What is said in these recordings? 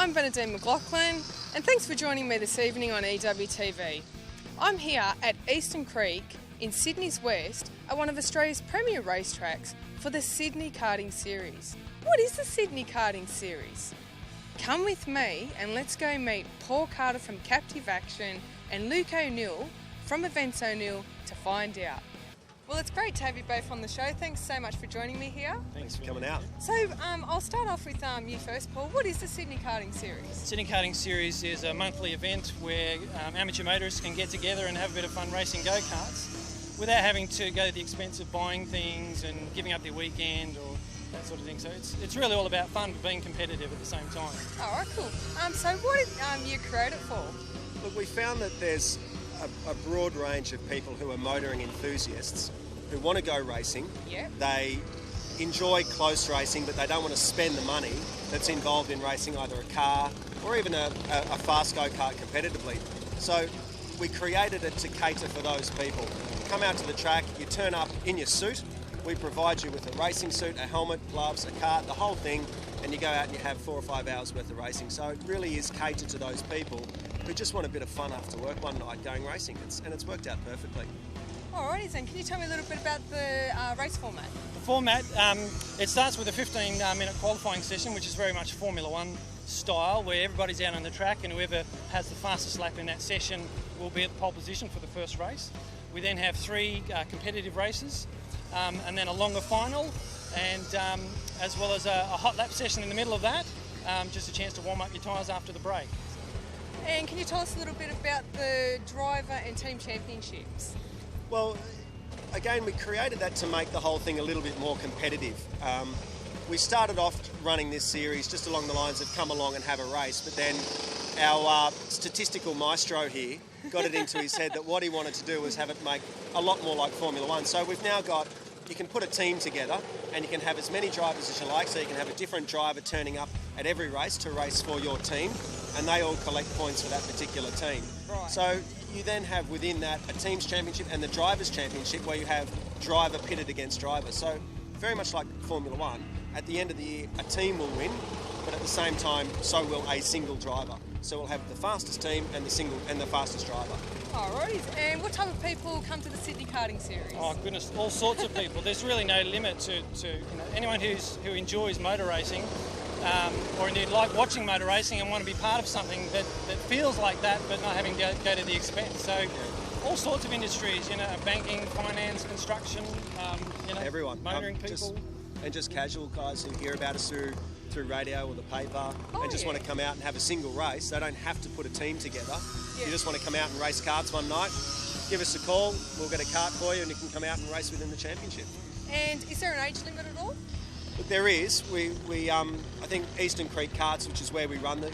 I'm Bernadine McLaughlin, and thanks for joining me this evening on EWTV. I'm here at Eastern Creek in Sydney's West at one of Australia's premier racetracks for the Sydney Karting Series. What is the Sydney Karting Series? Come with me and let's go meet Paul Carter from Captive Action and Luke O'Neill from Events O'Neill to find out. Well, it's great to have you both on the show. Thanks so much for joining me here. Thanks for coming out. So I'll start off with you first, Paul. What is the Sydney Karting Series? Sydney Karting Series is a monthly event where amateur motorists can get together and have a bit of fun racing go-karts without having to go to the expense of buying things and giving up their weekend or that sort of thing. So it's really all about fun but being competitive at the same time. All right, cool. So what did you create it for? Look, we found that there's a broad range of people who are motoring enthusiasts who want to go racing. Yep. They enjoy close racing, but they don't want to spend the money that's involved in racing either a car or even a fast go-kart competitively. So we created it to cater for those people. You come out to the track, you turn up in your suit, we provide you with a racing suit, a helmet, gloves, a cart, the whole thing, and you go out and you have 4 or 5 hours worth of racing. So it really is catered to those people who just want a bit of fun after work one night going racing, and it's worked out perfectly. Alrighty then, can you tell me a little bit about the race format? The format, it starts with a 15-minute qualifying session, which is very much Formula One style, where everybody's out on the track and whoever has the fastest lap in that session will be at the pole position for the first race. We then have 3 competitive races and then a longer final, and as well as a hot lap session in the middle of that, just a chance to warm up your tyres after the break. And can you tell us a little bit about the driver and team championships? Well, again, we created that to make the whole thing a little bit more competitive. We started off running this series just along the lines of come along and have a race, but then our statistical maestro here got it into his head that what he wanted to do was have it make a lot more like Formula One. So we've now got, you can put a team together and you can have as many drivers as you like, so you can have a different driver turning up at every race to race for your team, and they all collect points for that particular team. Right. So you then have within that a team's championship and the drivers' championship where you have driver pitted against driver. So very much like Formula One, at the end of the year a team will win, but at the same time so will a single driver. So we'll have the fastest team and the fastest driver. Alright, and what type of people come to the Sydney Karting Series? Oh goodness, all sorts of people. There's really no limit to anyone who enjoys motor racing or indeed like watching motor racing and want to be part of something that feels like that but not having to go to the expense. So all sorts of industries, banking, finance, construction, everyone, motoring people. Just casual guys who hear about us through radio or the paper and just want to come out and have a single race. They don't have to put a team together. Yeah. You just want to come out and race karts one night, give us a call, we'll get a kart for you and you can come out and race within the championship. And is there an age limit at all? But there is. I think Eastern Creek Karts, which is where we run the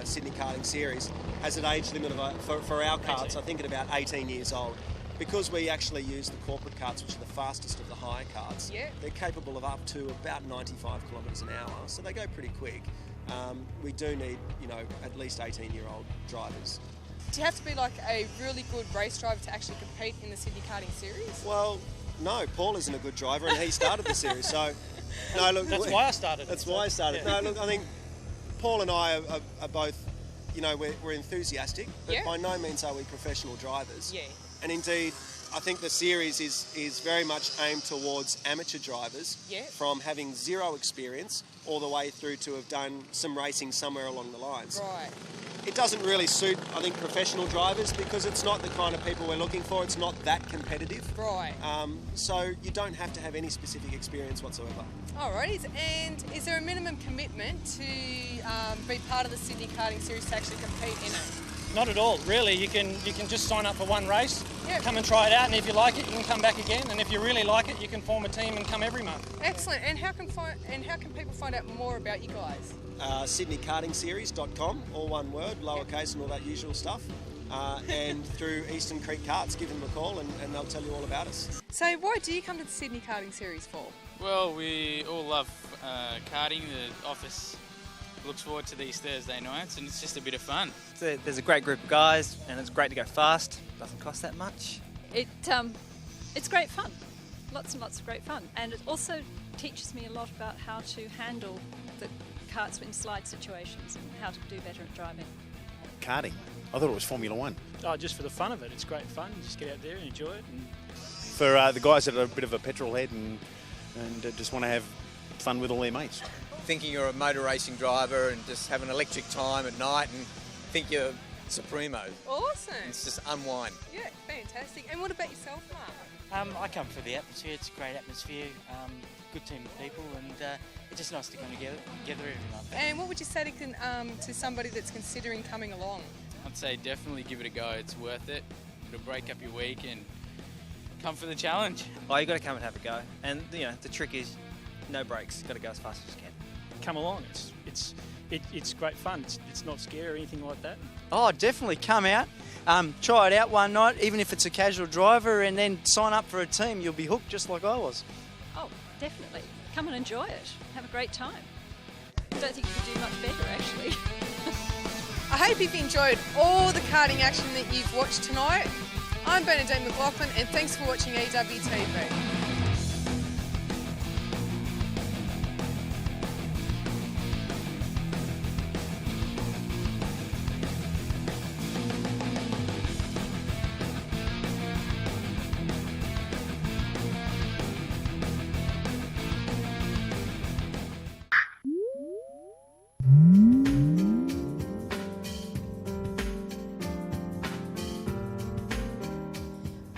Sydney Karting Series, has an age limit of for our karts, I think at about 18 years old. Because we actually use the corporate karts, which are the fastest of the hire karts, they're capable of up to about 95 kilometres an hour, so they go pretty quick. We do need, at least 18-year-old drivers. Do you have to be like a really good race driver to actually compete in the Sydney Karting Series? Well, no, Paul isn't a good driver and he started the series, so... No, look, that's why I started. That's why I started. Yeah. No, look, I think Paul and I are both, we're enthusiastic, but by no means are we professional drivers. Yeah. And indeed, I think the series is very much aimed towards amateur drivers from having zero experience all the way through to have done some racing somewhere along the lines. Right. It doesn't really suit, I think, professional drivers because it's not the kind of people we're looking for. It's not that competitive. Right. So you don't have to have any specific experience whatsoever. Alrighty. And is there a minimum commitment to be part of the Sydney Karting Series to actually compete in it? Not at all, really. You can just sign up for one race, come and try it out, and if you like it, you can come back again. And if you really like it, you can form a team and come every month. Excellent. And how can people find out more about you guys? SydneyKartingSeries.com, all one word, lowercase and all that usual stuff. And through Eastern Creek Karts, give them a call and they'll tell you all about us. So why do you come to the Sydney Karting Series for? Well, we all love karting. The office looks forward to these Thursday nights and it's just a bit of fun. There's a great group of guys and it's great to go fast. Doesn't cost that much. It's great fun. Lots and lots of great fun. And it also teaches me a lot about how to handle the karts in slide situations and how to do better at driving. Karting. I thought it was Formula One. Oh, just for the fun of it. It's great fun. You just get out there and enjoy it. And For the guys that are a bit of a petrol head and just want to have fun with all their mates. Thinking you're a motor racing driver and just have an electric time at night and think you're supremo. Awesome. It's just unwind. Yeah, fantastic. And what about yourself, Mark? I come for the atmosphere. It's a great atmosphere, good team of people, and it's just nice to come together every month. And what would you say to somebody that's considering coming along? I'd say definitely give it a go. It's worth it. It'll break up your week and come for the challenge. Oh, you got to come and have a go. And the trick is no brakes. Got to go as fast as you can. come along. It's great fun. It's not scary or anything like that. Oh, definitely come out. Try it out one night, even if it's a casual driver, and then sign up for a team. You'll be hooked just like I was. Oh, definitely. Come and enjoy it. Have a great time. I don't think you could do much better, actually. I hope you've enjoyed all the karting action that you've watched tonight. I'm Bernadette McLaughlin, and thanks for watching EWTV.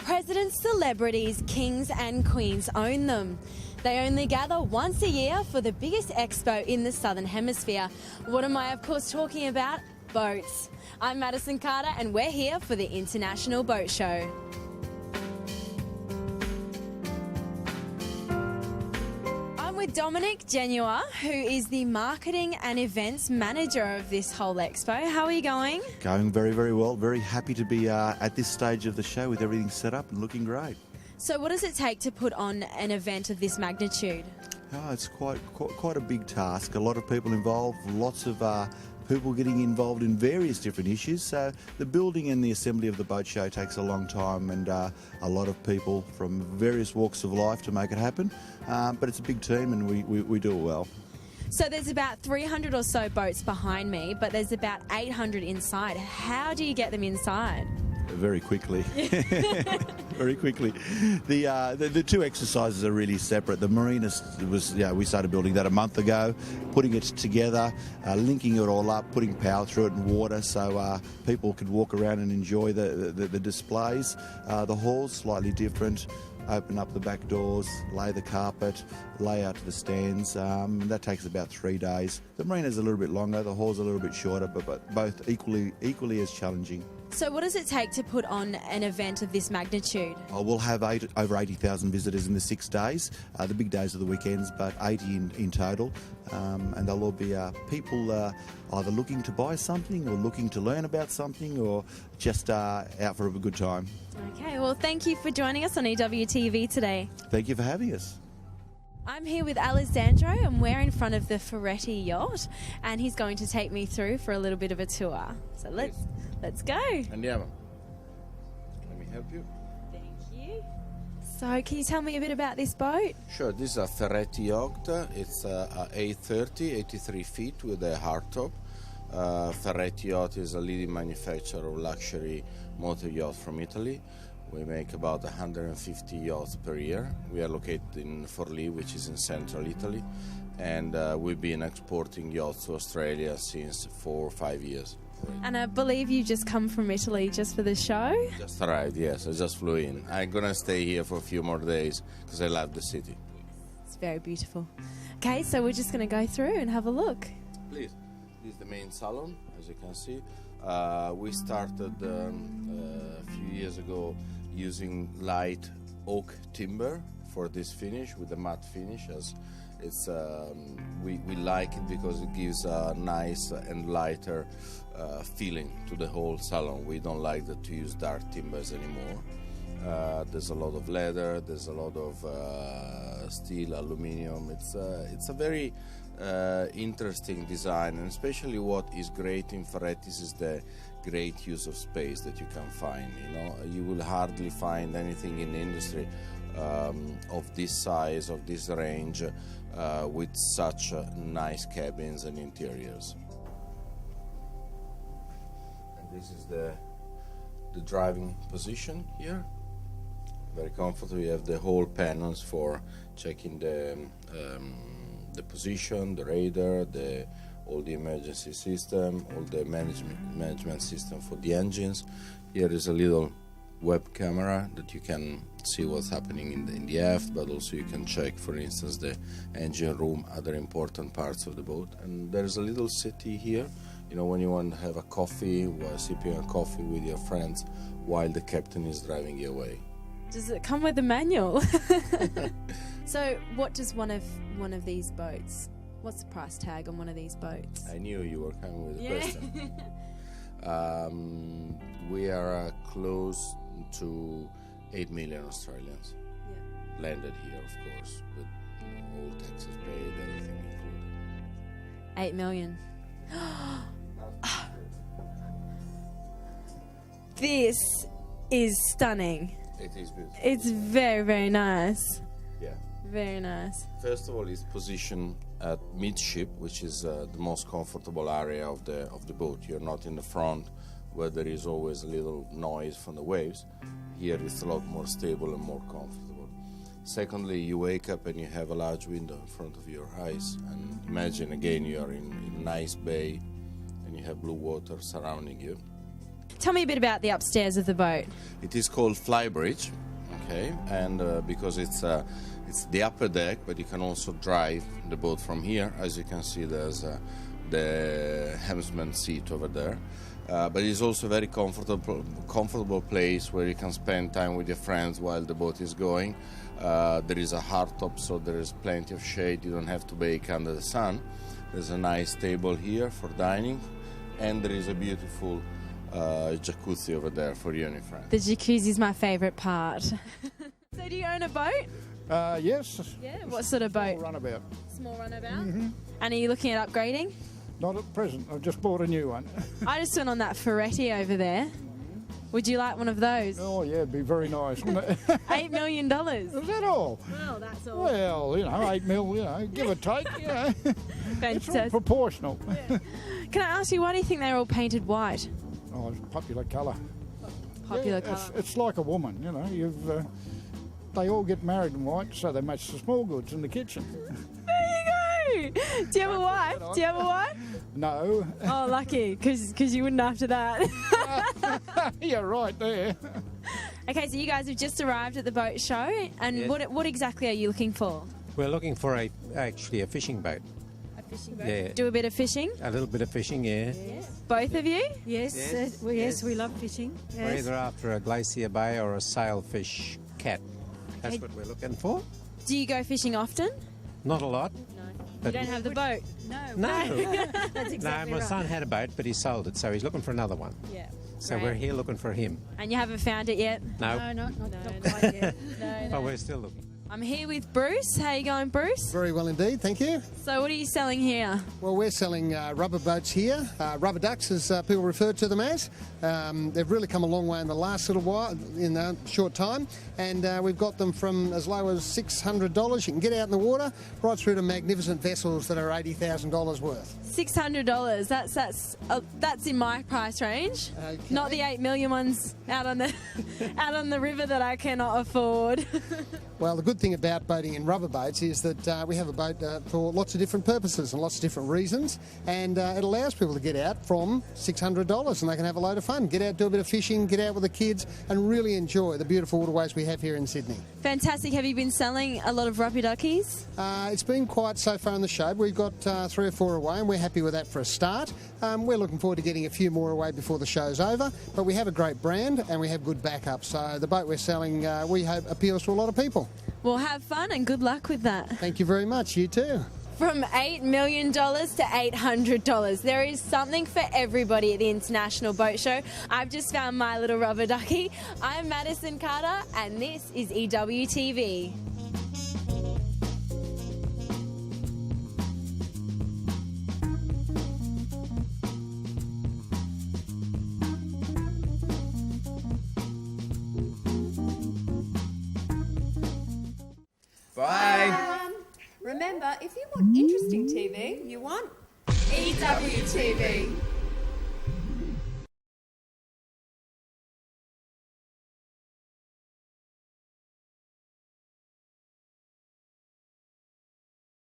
Presidents, celebrities, kings and queens own them. They only gather once a year for the biggest expo in the Southern Hemisphere. What am I, of course, talking about? Boats. I'm Madison Carter and we're here for the International Boat Show. I'm with Dominic Genua, who is the marketing and events manager of this whole expo. How are you going? Going very, very well. Very happy to be at this stage of the show with everything set up and looking great. So what does it take to put on an event of this magnitude? Oh, it's quite a big task. A lot of people involved, lots of people getting involved in various different issues. So the building and the assembly of the boat show takes a long time, and a lot of people from various walks of life to make it happen. But it's a big team and we do it well. So there's about 300 or so boats behind me, but there's about 800 inside. How do you get them inside? Very quickly. Very quickly. The two exercises are really separate. The marina we started building that a month ago, putting it together, linking it all up, putting power through it and water so people could walk around and enjoy the displays. The hall's slightly different. Open up the back doors, lay the carpet, lay out the stands. That takes about 3 days. The marina's a little bit longer, the hall's a little bit shorter, but both equally as challenging. So what does it take to put on an event of this magnitude? We'll have over 80,000 visitors in the 6 days. The big days are the weekends, but 80 in total. And they'll all be people either looking to buy something or looking to learn about something or just out for a good time. Okay, well, thank you for joining us on EWTV today. Thank you for having us. I'm here with Alessandro and we're in front of the Ferretti yacht and he's going to take me through for a little bit of a tour. So let's go. Andiamo. Let me help you. Thank you. So can you tell me a bit about this boat? Sure, this is a Ferretti yacht. It's a A30, 83 feet with a hardtop. Ferretti yacht is a leading manufacturer of luxury motor yachts from Italy. We make about 150 yachts per year. We are located in Forlì, which is in central Italy, and we've been exporting yachts to Australia since 4 or 5 years. And I believe you just come from Italy just for the show? Just arrived, yes. I just flew in. I'm going to stay here for a few more days because I love the city. It's very beautiful. Okay, so we're just going to go through and have a look. Please. This is the main salon, as you can see. We started a few years ago using light oak timber for this finish with a matte finish, as it's we like it because it gives a nice and lighter feeling to the whole salon. We don't like to use dark timbers anymore. There's a lot of leather, there's a lot of steel, aluminium. It's a very interesting design, and especially what is great in Ferretti's is the great use of space that you can find. You will hardly find anything in the industry of this size, of this range, with such nice cabins and interiors. And this is the driving position here. Very comfortable. You have the whole panels for checking the position, the radar, all the emergency system, all the management system for the engines. Here is a little web camera that you can see what's happening in the aft, but also you can check, for instance, the engine room, other important parts of the boat. And there's a little city here, you know, when you want to have a coffee, while sipping a coffee with your friends while the captain is driving you away. Does it come with a manual? So what does one of these boats, what's the price tag on one of these boats? I knew you were coming with a question. We are close to 8 million Australians. Yeah. Landed here, of course, with all taxes paid, everything included. 8 million. This is stunning. It is beautiful. It's very, very nice. Yeah. Very nice. First of all, it's positioned at midship, which is the most comfortable area of the boat. You're not in the front, where there is always a little noise from the waves. Here it's a lot more stable and more comfortable. Secondly, you wake up and you have a large window in front of your eyes, and imagine again you are in a nice bay and you have blue water surrounding you. Tell me a bit about the upstairs of the boat. It is called Flybridge, okay, and because it's the upper deck, but you can also drive the boat from here. As you can see, there's the helmsman seat over there. But it's also a very comfortable place where you can spend time with your friends while the boat is going. There is a hardtop, so there is plenty of shade. You don't have to bake under the sun. There's a nice table here for dining, and there is a beautiful jacuzzi over there for you and your friends. The jacuzzi is my favourite part. So do you own a boat? Yes. Yeah, what sort of boat? Small runabout. Small runabout? Mm-hmm. And are you looking at upgrading? Not at present. I've just bought a new one. I just went on that Ferretti over there. Would you like one of those? Oh, yeah, it'd be very nice, wouldn't it? $8 million. Is that all? Well, that's all. Well, you know, 8 mil, you know, give or take, you know. It's all proportional. Yeah. Can I ask you, why do you think they're all painted white? Oh, it's popular colour. Popular colour. colour. It's like a woman, you know. They all get married in white, so they match the small goods in the kitchen. There you go. Do you have a wife? Do you have a wife? No. Oh, lucky, because you wouldn't after that. You're right there. Okay, so you guys have just arrived at the boat show, and Yes. what exactly are you looking for? We're looking for actually a fishing boat. A fishing boat? Yeah. Do a bit of fishing? A little bit of fishing, yeah. Yes. Both of you? Yes, Yes. yes, we love fishing. We're Yes. either after a glacier bay or a sailfish cat. That's Okay. what we're looking for. Do you go fishing often? Not a lot. You don't have the boat? No. That's exactly No, my right. son had a boat, but he sold it, so he's looking for another one. Yeah. So Great. we're here looking for him. And you haven't found it yet? No. No, not quite yet. But we're still looking. I'm here with Bruce. How you going, Bruce? Very well indeed, thank you. So what are you selling here? Well, we're selling rubber boats here, rubber ducks as people refer to them as. They've really come a long way in the last little while, in a short time, and we've got them from as low as $600 you can get out in the water, right through to magnificent vessels that are $80,000 worth. $600. That's in my price range. Okay. Not the 8 million ones out on the out on the river that I cannot afford. Well, the good thing about boating in rubber boats is that we have a boat for lots of different purposes and lots of different reasons, and it allows people to get out from $600 and they can have a load of fun, get out, do a bit of fishing, get out with the kids and really enjoy the beautiful waterways we have here in Sydney. Fantastic. Have you been selling a lot of rubber duckies? It's been quiet so far in the show. We've got 3 or 4 away and we're happy with that for a start. We're looking forward to getting a few more away before the show's over, but we have a great brand and we have good backup, so the boat we're selling we hope appeals to a lot of people. Well, have fun and good luck with that. Thank you very much. You too. From $8 million to $800. There is something for everybody at the International Boat Show. I've just found my little rubber ducky. I'm Madison Carter and this is EWTV. Bye. Remember, if you want interesting TV, you want EWTV.